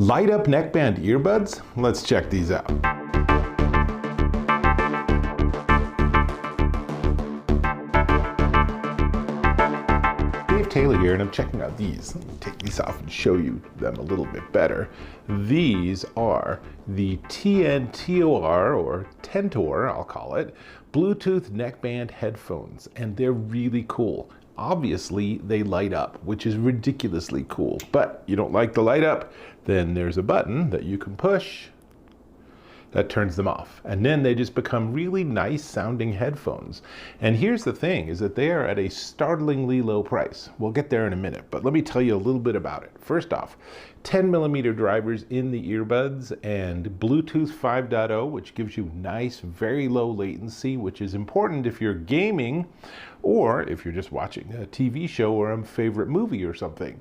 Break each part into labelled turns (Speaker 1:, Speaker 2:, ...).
Speaker 1: Light up neckband earbuds? Let's check these out. Dave Taylor here, and I'm checking out these. Let me take these off and show you them a little bit better. These are the TNTOR, or TNTOR, I'll call it, Bluetooth Neckband Headphones, and they're really cool. Obviously, they light up, which is ridiculously cool, but you don't like the light up, then there's a button that you can push that turns them off. And then they just become really nice sounding headphones. And here's the thing, is that they are at a startlingly low price. We'll get there in a minute, but let me tell you a little bit about it. First off, 10mm drivers in the earbuds and Bluetooth 5.0, which gives you nice, very low latency, which is important if you're gaming or if you're just watching a TV show or a favorite movie or something.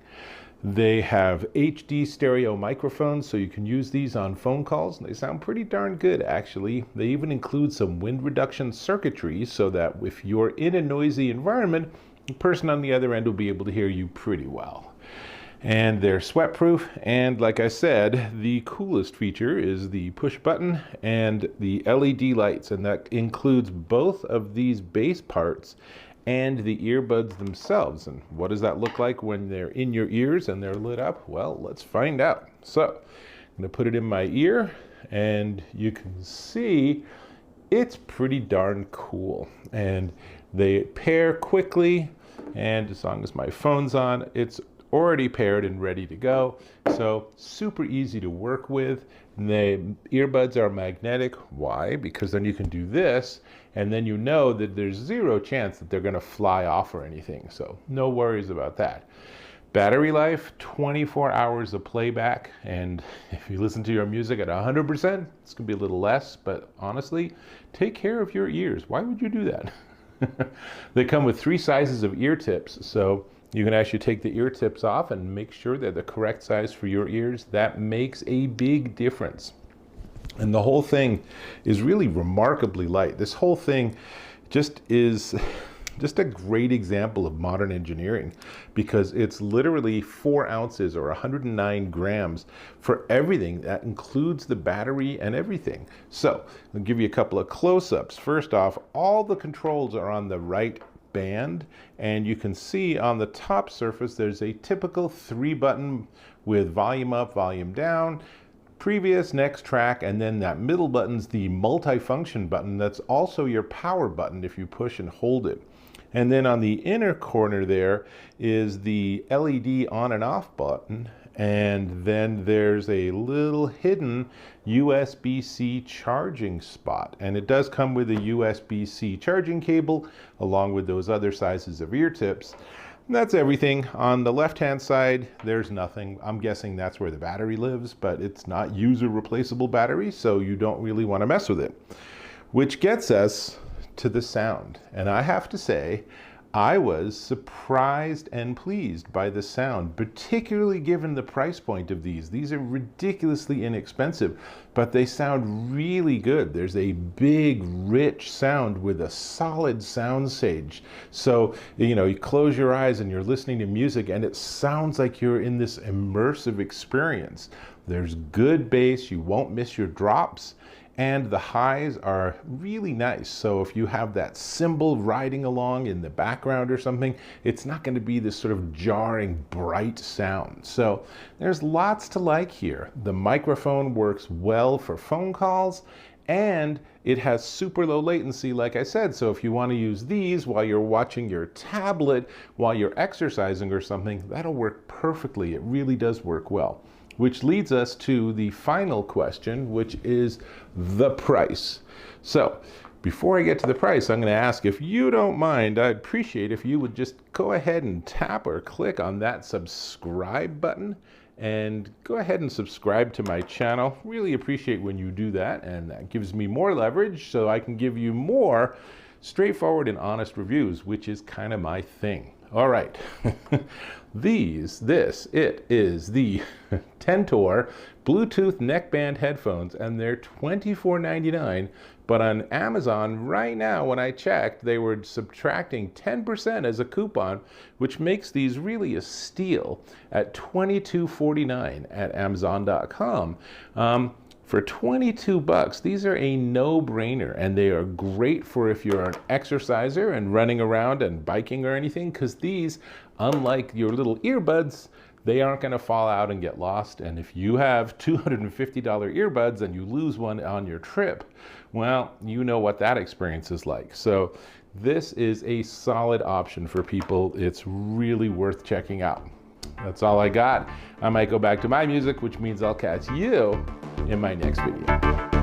Speaker 1: They have HD stereo microphones, so you can use these on phone calls. They sound pretty darn good, actually. They even include some wind reduction circuitry so that if you're in a noisy environment, the person on the other end will be able to hear you pretty well. And they're sweat-proof, and like I said, the coolest feature is the push button and the LED lights, and that includes both of these base parts and the earbuds themselves. And what does that look like when they're in your ears and they're lit up? Well, let's find out. So I'm going to put it in my ear, and you can see it's pretty darn cool. And they pair quickly, and as long as my phone's on, it's already paired and ready to go. So super easy to work with. The earbuds are magnetic. Why? Because then you can do this, and then you know that there's zero chance that they're going to fly off or anything. So no worries about that. Battery life, 24 hours of playback. And if you listen to your music at 100%, it's going to be a little less. But honestly, take care of your ears. Why would you do that? They come with 3 sizes of ear tips. So you can actually take the ear tips off and make sure they're the correct size for your ears. That makes a big difference. And the whole thing is really remarkably light. This whole thing is just a great example of modern engineering, because it's literally 4 ounces or 109 grams for everything. That includes the battery and everything. So I'll give you a couple of close-ups. First off, all the controls are on the right band, and you can see on the top surface there's a typical 3-button with volume up, volume down, previous, next track, and then that middle button's the multi-function button. That's also your power button if you push and hold it. And then on the inner corner there is the LED on and off button, and then there's a little hidden USB-C charging spot, and it does come with a USB-C charging cable along with those other sizes of ear tips. And that's everything. On the left-hand side, there's nothing. I'm guessing that's where the battery lives, but it's not user replaceable battery, so you don't really want to mess with it. Which gets us to the sound. And I have to say, I was surprised and pleased by the sound, particularly given the price point of these. These are ridiculously inexpensive, but they sound really good. There's a big, rich sound with a solid sound stage. So, you close your eyes and you're listening to music, and it sounds like you're in this immersive experience. There's good bass, you won't miss your drops, and the highs are really nice. So if you have that cymbal riding along in the background or something, it's not going to be this sort of jarring, bright sound. So there's lots to like here. The microphone works well for phone calls, and it has super low latency, like I said. So if you want to use these while you're watching your tablet, while you're exercising or something, that'll work perfectly. It really does work well. Which leads us to the final question, which is the price. So before I get to the price, I'm going to ask, if you don't mind, I'd appreciate if you would just go ahead and tap or click on that subscribe button and go ahead and subscribe to my channel. Really appreciate when you do that, and that gives me more leverage so I can give you more straightforward and honest reviews, which is kind of my thing. All right. It is the TNTOR Bluetooth Neckband Headphones, and they're $24.99. But on Amazon right now, when I checked, they were subtracting 10% as a coupon, which makes these really a steal at $22.49 at Amazon.com. For 22 bucks, these are a no-brainer, and they are great for if you're an exerciser and running around and biking or anything, because these, unlike your little earbuds, they aren't going to fall out and get lost. And if you have $250 earbuds and you lose one on your trip, well, you know what that experience is like. So this is a solid option for people. It's really worth checking out. That's all I got. I might go back to my music, which means I'll catch you in my next video.